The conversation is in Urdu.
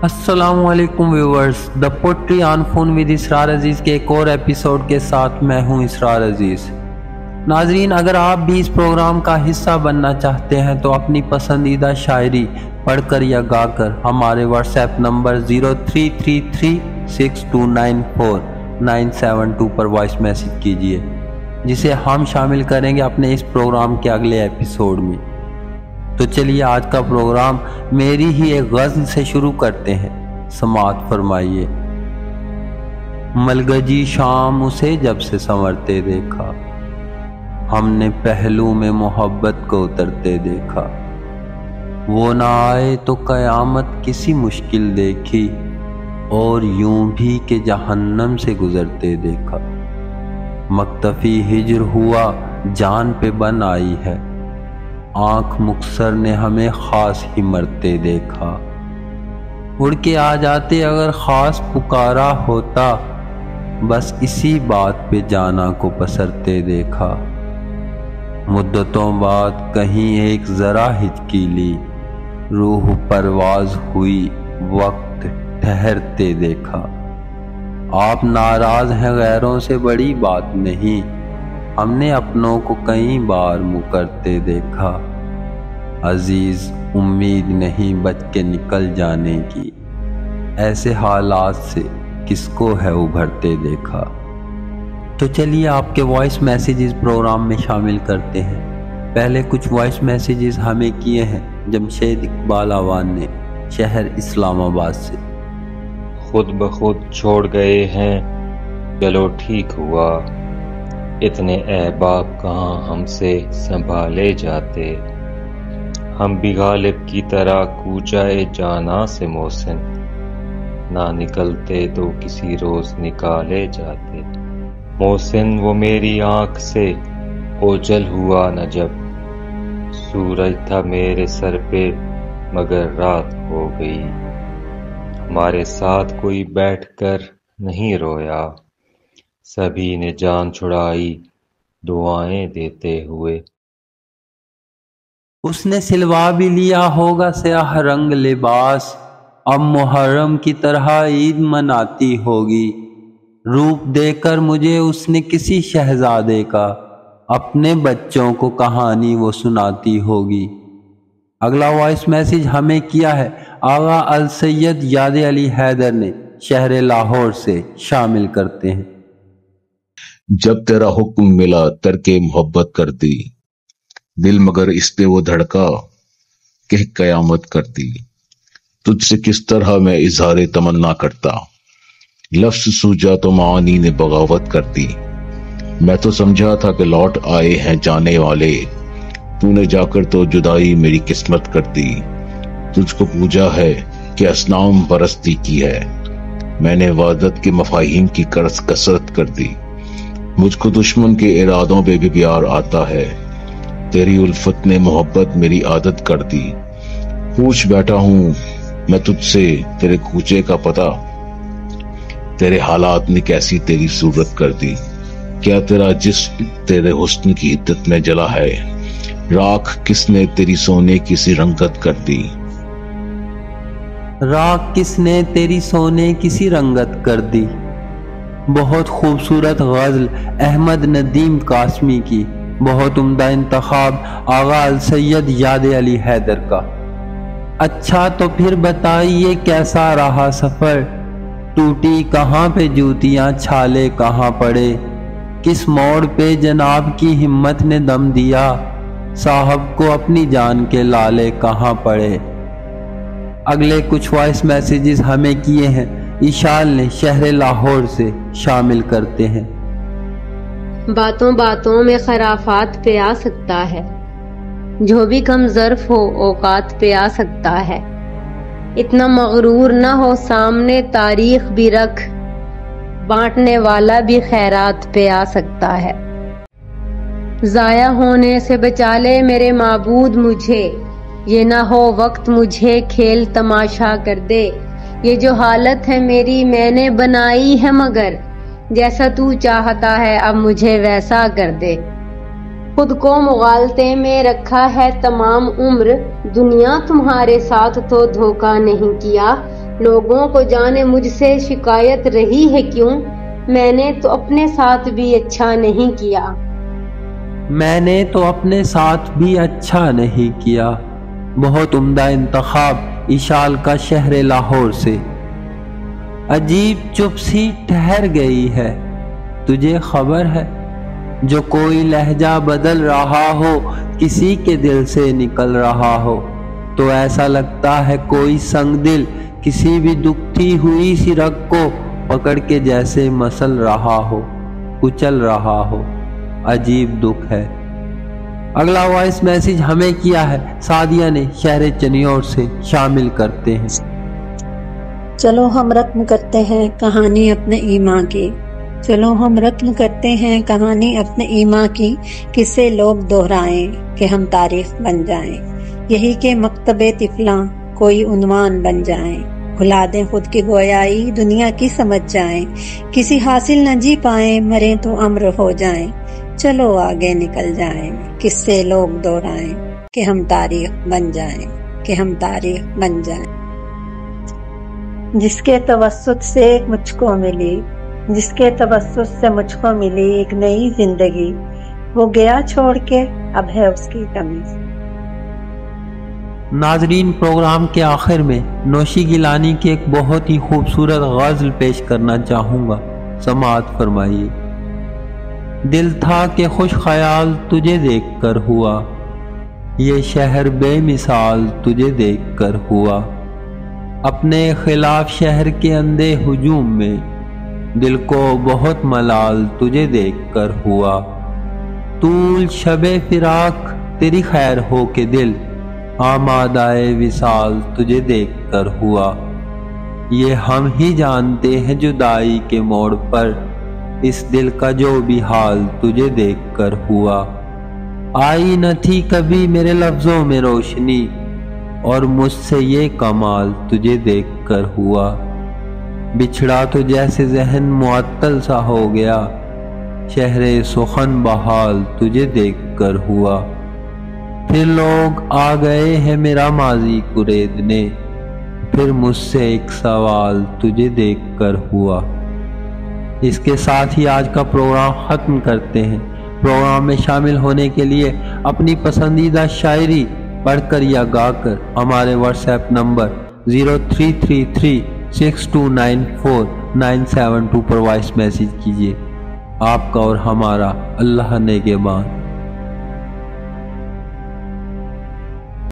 السلام علیکم viewers, the poetry on phone with Israr Aziz کے ایک اور ایپیسوڈ کے ساتھ میں ہوں اسرار عزیز۔ ناظرین، اگر آپ بھی اس پروگرام کا حصہ بننا چاہتے ہیں تو اپنی پسندیدہ شاعری پڑھ کر یا گا کر ہمارے واٹس ایپ نمبر 0333629497 پر وائس میسیج کیجیے، جسے ہم شامل کریں گے اپنے اس پروگرام کے اگلے ایپیسوڈ میں۔ تو چلیے آج کا پروگرام میری ہی ایک غزل سے شروع کرتے ہیں، سماعت فرمائیے۔ ملگجی شام اسے جب سے سنورتے دیکھا، ہم نے پہلو میں محبت کو اترتے دیکھا۔ وہ نہ آئے تو قیامت کسی مشکل دیکھی، اور یوں بھی کہ جہنم سے گزرتے دیکھا۔ مکتفی ہجر ہوا جان پہ بن آئی ہے، آنکھ مکثر نے ہمیں خاص ہی مرتے دیکھا۔ اڑ کے آ جاتے اگر خاص پکارا ہوتا، بس اسی بات پہ جانا کو پسرتے دیکھا۔ مدتوں بعد کہیں ایک ذرا ہچکی لی، روح پرواز ہوئی وقت ٹھہرتے دیکھا۔ آپ ناراض ہیں غیروں سے بڑی بات نہیں، ہم نے اپنوں کو کئی بار مکرتے دیکھا۔ عزیز امید نہیں بچ کے نکل جانے کی، ایسے حالات سے کس کو ہے ابھرتے دیکھا۔ تو چلیے آپ کے وائس میسیجز پروگرام میں شامل کرتے ہیں۔ پہلے کچھ وائس میسیجز ہمیں کیے ہیں جمشید اقبال آوان نے، شہر اسلام آباد سے۔ خود بخود چھوڑ گئے ہیں، چلو ٹھیک ہوا، اتنے احباب کہاں ہم سے سنبھالے جاتے۔ ہم بھی غالب کی طرح کوچائے جانا سے محسن، نہ نکلتے تو کسی روز نکالے جاتے۔ محسن وہ میری آنکھ سے اوجھل ہوا نہ جب، سورج تھا میرے سر پہ مگر رات ہو گئی۔ ہمارے ساتھ کوئی بیٹھ کر نہیں رویا، سبھی نے جان چھڑائی دعائیں دیتے ہوئے۔ اس نے سلوا بھی لیا ہوگا سیاہ رنگ لباس، اب محرم کی طرح عید مناتی ہوگی۔ روپ دے کر مجھے اس نے کسی شہزادے کا، اپنے بچوں کو کہانی وہ سناتی ہوگی۔ اگلا وائس میسیج ہمیں کیا ہے آغا السید یاد علی حیدر نے، شہر لاہور سے، شامل کرتے ہیں۔ جب تیرا حکم ملا ترک محبت کر دی، دل مگر اس پہ وہ دھڑکا کہ قیامت کر دی۔ تجھ سے کس طرح میں اظہار تمنا کرتا، لفظ سوجا تو معانی نے بغاوت کر دی۔ میں تو سمجھا تھا کہ لوٹ آئے ہیں جانے والے، تو نے جا کر تو جدائی میری قسمت کر دی۔ تجھ کو پوجا ہے کہ اصنام پرستی کی ہے، میں نے عبادت کے مفاہیم کی کثرت کر دی۔ مجھ کو دشمن کے ارادوں پہ بھی پیار آتا ہے، تیری الفت نے محبت میری عادت کر دی۔ پوچھ بیٹھا ہوں میں تجھ سے تیرے کوچے کا پتہ، تیرے حالات نے کیسی تیری صورت کر دی۔ کیا تیرا جسم تیرے حسن کی عدت میں جلا ہے، راکھ کس نے تیری سونے کی سی رنگت کر دی۔ راکھ کس نے تیری سونے کی سی رنگت کر دی۔ بہت خوبصورت غزل احمد ندیم قاسمی کی، بہت عمدہ انتخاب آغا السید یاد علی حیدر کا۔ اچھا تو پھر بتائیے کیسا رہا سفر، ٹوٹی کہاں پہ جوتیاں، چھالے کہاں پڑے، کس موڑ پہ جناب کی ہمت نے دم دیا، صاحب کو اپنی جان کے لالے کہاں پڑے۔ اگلے کچھ وائس میسیجز ہمیں کیے ہیں ایشال نے، شہر لاہور سے، شامل کرتے ہیں۔ باتوں باتوں میں خرافات پہ آ سکتا ہے، جو بھی کم ظرف ہو اوقات پہ آ سکتا ہے۔ اتنا مغرور نہ ہو، سامنے تاریخ بھی رکھ، بانٹنے والا بھی خیرات پہ آ سکتا ہے۔ ضائع ہونے سے بچا لے میرے معبود مجھے، یہ نہ ہو وقت مجھے کھیل تماشا کر دے۔ یہ جو حالت ہے میری میں نے بنائی ہے، مگر جیسا تو چاہتا ہے اب مجھے ویسا کر دے۔ خود کو مغالطے میں رکھا ہے تمام عمر، دنیا تمہارے ساتھ تو دھوکہ نہیں کیا، لوگوں کو جانے مجھ سے شکایت رہی ہے کیوں، میں نے تو اپنے ساتھ بھی اچھا نہیں کیا، میں نے تو اپنے ساتھ بھی اچھا نہیں کیا۔ بہت عمدہ انتخاب اشال کا شہر لاہور سے۔ عجیب چپ سی ٹھہر گئی ہے، تجھے خبر ہے؟ جو کوئی لہجہ بدل رہا ہو، کسی کے دل سے نکل رہا ہو، تو ایسا لگتا ہے کوئی سنگ دل کسی بھی دکھتی ہوئی سی رگ کو پکڑ کے جیسے مسل رہا ہو، کچل رہا ہو۔ عجیب دکھ ہے۔ اگلا وائس میسج ہمیں کیا ہے سعدیہ نے شہر چنیور سے، شامل کرتے ہیں۔ چلو ہم رقم کرتے ہیں کہانی اپنے ایمان کی، چلو ہم رقم کرتے ہیں کہانی اپنے ایمان کی، کسے لوگ دہرائیں کہ ہم تاریخ بن جائیں، یہی کہ مکتب طفلاں کوئی عنوان بن جائیں، بھلا دیں خود کی گویائی دنیا کی سمجھ جائیں، کسی حاصل نہ جی پائیں مریں تو امر ہو جائیں، چلو آگے نکل جائیں، کسے لوگ دہرائیں کہ ہم تاریخ بن جائیں، کہ ہم تاریخ بن جائیں۔ جس کے توسط سے ایک مجھ کو ملی، جس کے توسط سے مجھ کو ملی ایک نئی زندگی، وہ گیا چھوڑ کے اب ہے اس کی کمی۔ ناظرین، پروگرام کے آخر میں نوشی گیلانی کی ایک بہت ہی خوبصورت غزل پیش کرنا چاہوں گا، سماعت فرمائیے۔ دل تھا کہ خوش خیال تجھے دیکھ کر ہوا، یہ شہر بے مثال تجھے دیکھ کر ہوا، اپنے خلاف شہر کے اندھے ہجوم میں دل کو بہت ملال تجھے دیکھ کر ہوا، طول شب فراق تیری خیر ہو کے دل آمادۂ وصال تجھے دیکھ کر ہوا، یہ ہم ہی جانتے ہیں جدائی کے موڑ پر اس دل کا جو بھی حال تجھے دیکھ کر ہوا، آئی نہ تھی کبھی میرے لفظوں میں روشنی اور مجھ سے یہ کمال تجھے دیکھ کر ہوا، بچھڑا تو جیسے ذہن معطل سا ہو گیا، شہر سخن بحال تجھے دیکھ کر ہوا، پھر لوگ آ گئے ہیں میرا ماضی کریدنے، پھر مجھ سے ایک سوال تجھے دیکھ کر ہوا۔ اس کے ساتھ ہی آج کا پروگرام ختم کرتے ہیں۔ پروگرام میں شامل ہونے کے لیے اپنی پسندیدہ شاعری پڑھ کر یا گا کر ہمارے واٹس ایپ نمبر 0333629497 پر وائس میسیج کیجیے۔ آپ کا اور ہمارا اللہ نگہبان۔